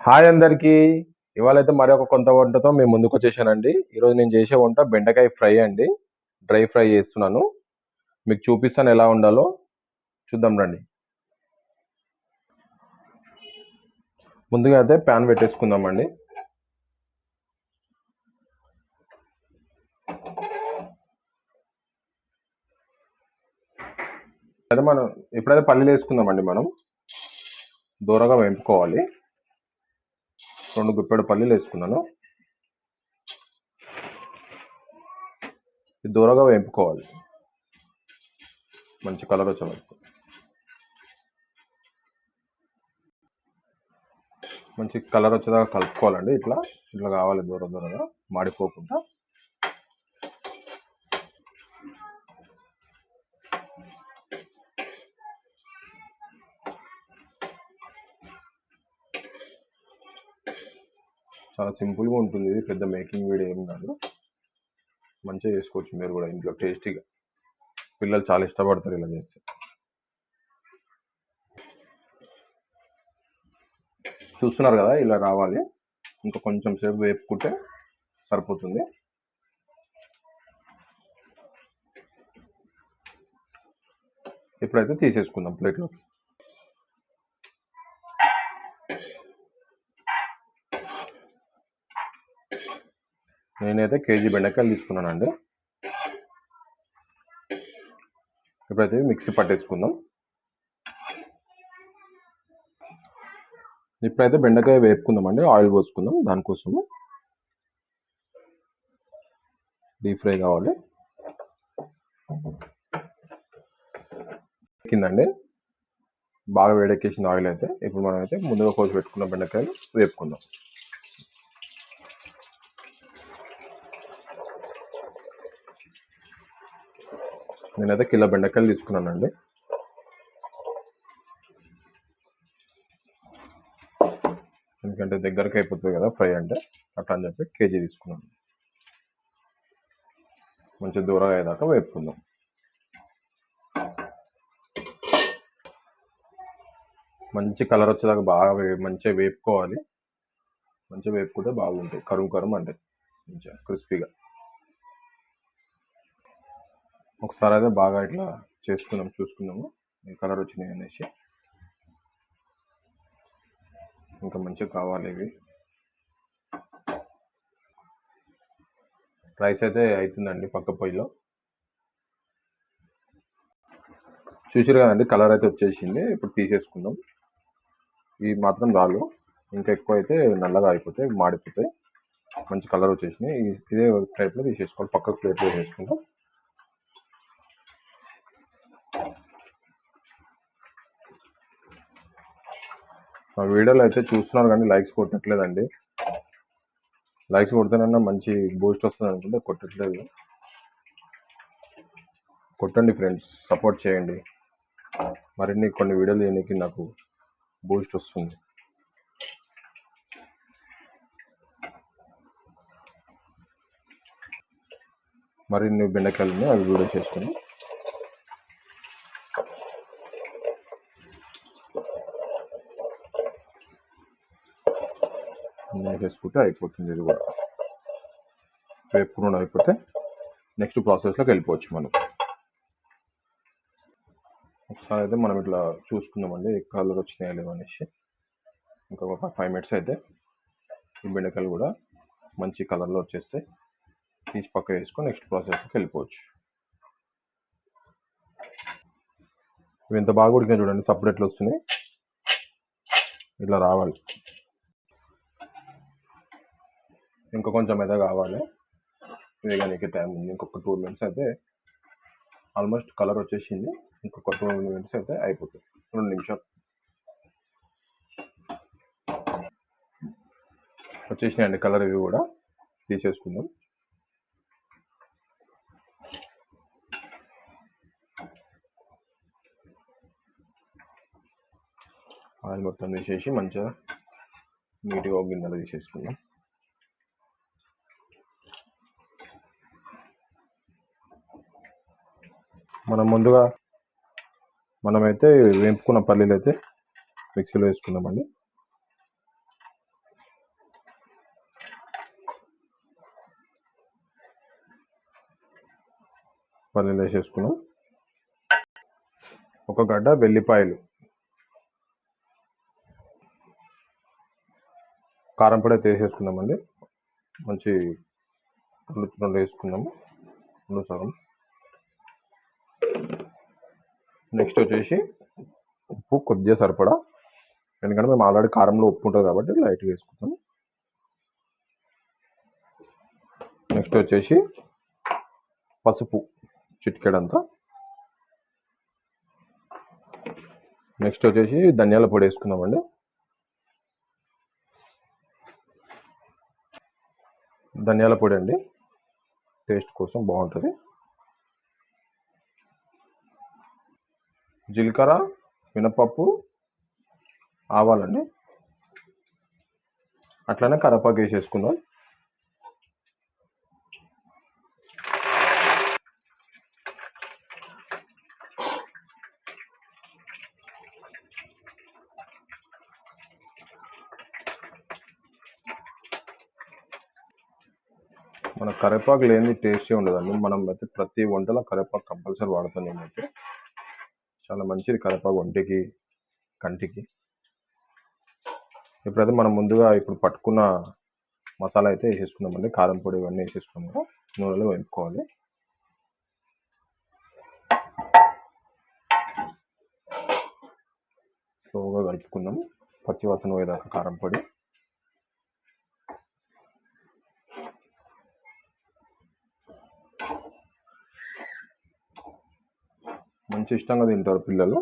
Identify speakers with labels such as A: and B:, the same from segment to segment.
A: Hi అందరికీ. ఇవాళైతే మరొక కొత్త వంటతో మేము ముందుకొచ్చేసానండి. ఈరోజు నేను చేసే వంట బెండకాయ ఫ్రై అండి. డ్రై ఫ్రై చేస్తున్నాను. మీకు చూపిస్తాను ఎలా వండాలో. చూద్దాం రండి. ముందుగా అయితే ప్యాన్ పెట్టేసుకుందామండి. అయితే మనం ఎప్పుడైతే పల్లీలు వేసుకుందామండి. మనం దూరగా వేపుకోవాలి. 2 గుప్పెడు పల్లీలు వేసుకున్నాను. ఇది దూరగా వేపుకోవాలి. మంచి కలర్ వచ్చే వరకు. మంచి కలర్ వచ్చేదాకా కలుపుకోవాలండి. ఇట్లా ఇట్లా కావాలి, దూరంగా మాడిపోకుండా. చాలా సింపుల్గా ఉంటుంది. ఇది పెద్ద మేకింగ్ వీడియో ఏం కాదు. మంచిగా చేసుకోవచ్చు మీరు కూడా ఇంట్లో టేస్టీగా. పిల్లలు చాలా ఇష్టపడతారు ఇలా చేస్తే. చూస్తున్నారు కదా, ఇలా రావాలి. ఇంకా కొంచెం సేపు వేపుకుంటే సరిపోతుంది. ఇప్పుడైతే తీసేసుకుందాం ప్లేట్లోకి. నేనైతే కేజీ బెండకాయలు తీసుకున్నానండి. ఇప్పుడైతే మిక్సీ పట్టేసుకుందాం. ఇప్పుడైతే బెండకాయ వేపుకుందామండి. ఆయిల్ పోసుకుందాం. దానికోసము డీప్ ఫ్రై కావాలి. కిందండి బాగా వేడెక్కేసింది ఆయిల్ అయితే. ఇప్పుడు మనం అయితే ముందుగా కోసి పెట్టుకున్న బెండకాయలు వేపుకుందాం. నేనైతే కిలో బెండకాయలు తీసుకున్నానండి. ఎందుకంటే దగ్గరకు అయిపోతుంది కదా ఫ్రై అంటే, అట్లా అని చెప్పి కేజీ తీసుకున్నాను. మంచి దూరంగా అయ్యేదాకా వేపుకుందాం. మంచి కలర్ వచ్చేదాకా బాగా మంచిగా వేపుకోవాలి. మంచిగా వేపుకుంటే బాగుంటాయి. కరుం అంటే మంచిగా క్రిస్పీగా. ఒకసారి అయితే బాగా ఇట్లా చూసుకున్నాము ఈ కలర్ వచ్చినాయి అనేసి. ఇంకా మంచిగా కావాలి ఇవి. రైస్ అయితే అవుతుందండి పక్క పొయ్యిలో. చూసారు కదండి, కలర్ అయితే వచ్చేసింది. ఇప్పుడు తీసేసుకుందాం. ఇవి మాత్రం చాలు. ఇంకా ఎక్కువ అయితే నల్లగా అయిపోతాయి, మాడిపోతాయి. మంచి కలర్ వచ్చేసినాయి. ఇదే టైప్లో తీసేసుకోవాలి. పక్కకు ప్లేట్లో వేసేసుకుందాం. మా వీడియోలో అయితే చూస్తున్నారు కానీ లైక్స్ కొట్టట్లేదండి. లైక్స్ కొడితేనన్నా మంచి బూస్ట్ వస్తుంది అనుకుంటే కొట్టట్లేదు. కొట్టండి ఫ్రెండ్స్, సపోర్ట్ చేయండి. మరిన్ని కొన్ని వీడియోలు చేయడానికి నాకు బూస్ట్ వస్తుంది. మరిన్ని బెండకాయలు అవి వీడియో చేసుకుని వేసుకుంటే అయిపోతుంది. ఇది కూడా వేపుకుని అయిపోతే నెక్స్ట్ ప్రాసెస్లోకి వెళ్ళిపోవచ్చు మనం. ఒకసారి అయితే మనం ఇట్లా చూసుకుందామండి కలర్ వచ్చినాయా లేవో అనేసి. ఇంకొక 5 మినిట్స్ అయితే ఈ బెండకాయలు కూడా మంచి కలర్లో వచ్చేస్తే తీసి పక్క వేసుకొని నెక్స్ట్ ప్రాసెస్కి వెళ్ళిపోవచ్చు. ఇవి ఎంత బాగా ఉడికినాయి చూడండి, సపరేట్ ఎట్లా వస్తున్నాయి. ఇట్లా రావాలి. ఇంకా కొంచెం అయితే కావాలి. వేగానికి టైం ఉంది. ఇంకొక 2 మినిట్స్ అయితే ఆల్మోస్ట్ కలర్ వచ్చేసింది. ఇంకొక 2 మినిట్స్ అయితే అయిపోతుంది. 2 నిమిషాలు వచ్చేసినాయండి కలర్. ఇవి కూడా తీసేసుకుందాం. ఆయిల్ మొత్తం తీసేసి మంచిగా నీట్గా గిన్నెలో తీసేసుకుందాం. మనమైతే వేపుకున్న పల్లీలు అయితే మిక్సీలో వేసుకుందామండి. పల్లీలు వేసేసుకున్నాం. ఒక గడ్డ వెల్లిపాయలు, కారం పొడి అయితే వేసేసుకుందామండి. మంచి రెండు వేసుకుందాము, రెండు సగం. నెక్స్ట్ వచ్చేసి ఉప్పు కొద్దిగా సరిపడా, ఎందుకంటే మేము ఆల్రెడీ కారంలో ఉప్పు ఉంటుంది కాబట్టి లైట్గా వేసుకుంటాం. నెక్స్ట్ వచ్చేసి పసుపు చిటికెడంతా. నెక్స్ట్ వచ్చేసి ధనియాల పొడి వేసుకుందామండి. ధనియాల పొడి అండి, టేస్ట్ కోసం బాగుంటుంది. జీలకర్ర, మినపప్పు, ఆవాలండి, అట్లనే కరివేపాకు వేసేసుకుందాం. మన కరివేపాకు లేని టేస్టే ఉండదండి. మనం అయితే ప్రతి వంటలో కరివేపాకు కంపల్సరీ వాడతాం. నేనైతే చాలా మంచిది కరివేపాకు ఒంటికి, కంటికి. ఇప్పుడైతే మనం ముందుగా ఇప్పుడు పట్టుకున్న మసాలా అయితే వేసేసుకుందామండి. కారం పొడి ఇవన్నీ వేసేసుకున్నాము, నూనెలో వేపుకోవాలి. స్లోగా కలుపుకుందాం పచ్చివాసన పోయేదాకా కారం పొడి. మంచి ఇష్టంగా తింటారు పిల్లలు.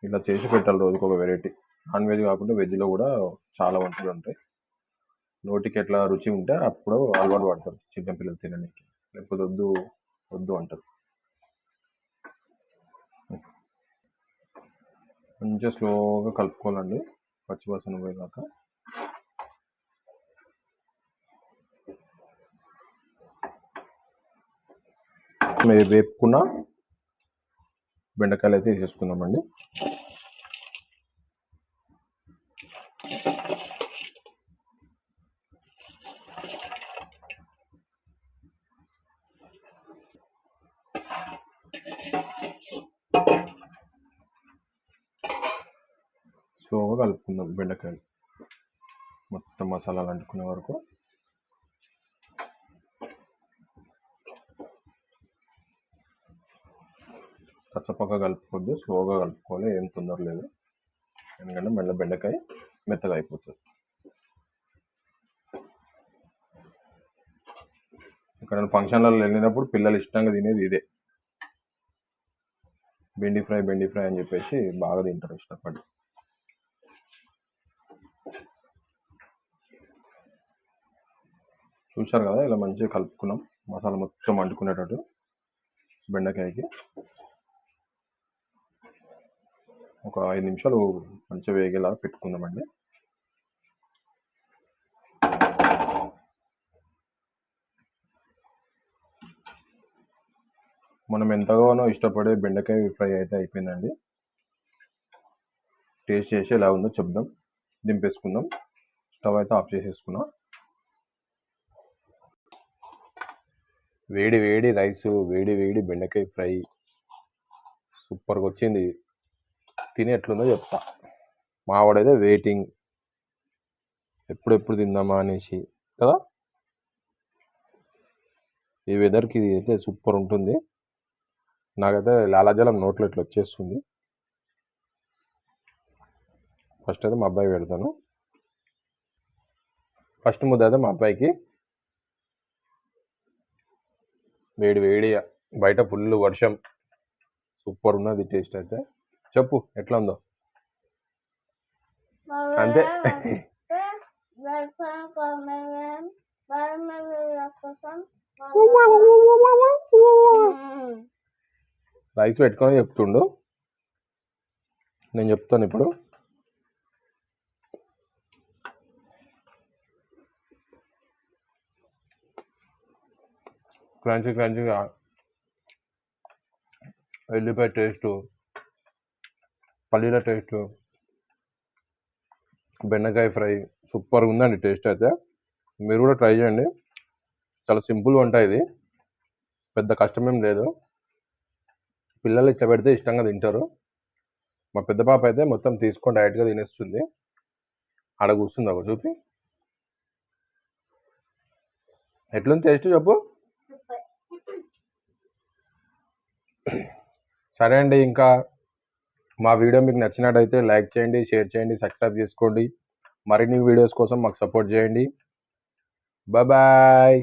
A: ఇలా చేసి పెట్టాలి రోజుకు ఒక వెరైటీ. నాన్ వెజ్ కాకుండా వెజ్లో కూడా చాలా వంటలు ఉంటాయి. నోటికి ఎట్లా రుచి ఉంటే అప్పుడు అలవాటు పడతారు చిన్నపిల్లలు తినడానికి, లేకపోతే వద్దు వద్దు అంటారు. మంచిగా స్లోగా కలుపుకోవాలండి పచ్చివాసన పోయేదాకా. వేపుకున్న బెండకాయలు అయితే వేసేసుకుందామండి. స్లోగా కలుపుకుందాం బెండకాయలు మొత్తం మసాలాలు అంటుకునే వరకు. కచ్చపక్క కలుపుకోవద్దు, స్లోగా కలుపుకోవాలి. ఏం తొందర లేదు, ఎందుకంటే మళ్ళీ బెండకాయ మెత్తగా అయిపోతుంది. ఇక్కడ ఫంక్షన్లలో వెళ్ళినప్పుడు పిల్లలు ఇష్టంగా తినేది ఇదే, బెండి ఫ్రై అని చెప్పేసి బాగా తింటారు ఇష్టపడి. చూశారు కదా, ఇలా మంచిగా కలుపుకున్నాం. మసాలా మొత్తం అంటుకునేటట్టు బెండకాయకి. ఒక 5 నిమిషాలు మంచిగా వేగేలా పెట్టుకుందామండి. మనం ఎంతగానో ఇష్టపడే బెండకాయ ఫ్రై అయితే అయిపోయిందండి. టేస్ట్ చేసి ఎలా ఉందో చెప్దాం. దింపేసుకుందాం. స్టవ్ అయితే ఆఫ్ చేసేసుకున్నా. వేడి వేడి రైస్, వేడి వేడి బెండకాయ ఫ్రై సూపర్గా వచ్చింది. తిని ఎట్లుందో చెప్తా. మావాడైతే వెయిటింగ్, ఎప్పుడెప్పుడు తిందామా అనేసి కదా. ఈ వెదర్కి ఇది అయితే సూపర్ ఉంటుంది. నాకైతే లాలాజలం నోట్లో ఇట్లా వచ్చేస్తుంది. ఫస్ట్ అయితే మా అబ్బాయి పెడతాను. ఫస్ట్ ముద్ద అయితే మా అబ్బాయికి. వేడి వేడి, బయట ఫుల్ వర్షం, సూపర్ ఉన్నది టేస్ట్ అయితే. చెప్పు ఎట్లా ఉందో అంతే. రైస్ పెట్టుకొని చెప్తుండు, నేను చెప్తాను ఇప్పుడు. క్రంచీగా ఎల్లిపాయ టేస్ట్, పల్లీల టేస్ట్, బెండకాయ ఫ్రై సూపర్గా ఉందండి టేస్ట్ అయితే. మీరు కూడా ట్రై చేయండి. చాలా సింపుల్ వంట ఇది. పెద్ద కష్టమేం లేదు. పిల్లలు ఇట్లా పెడితే ఇష్టంగా తింటారు. మా పెద్ద పాప అయితే మొత్తం తీసుకొని డైరెక్ట్గా తినేస్తుంది. ఆడ కూర్చుంది ఒక చూపి. ఎట్లుంది టేస్ట్ చెప్పు. సరే అండి, ఇంకా మా వీడియో మీకు నచ్చినట్టయితే లైక్ చేయండి, షేర్ చేయండి, సబ్స్క్రైబ్ చేసుకోండి. మరిన్ని వీడియోస్ కోసం మాకు సపోర్ట్ చేయండి. బాయ్.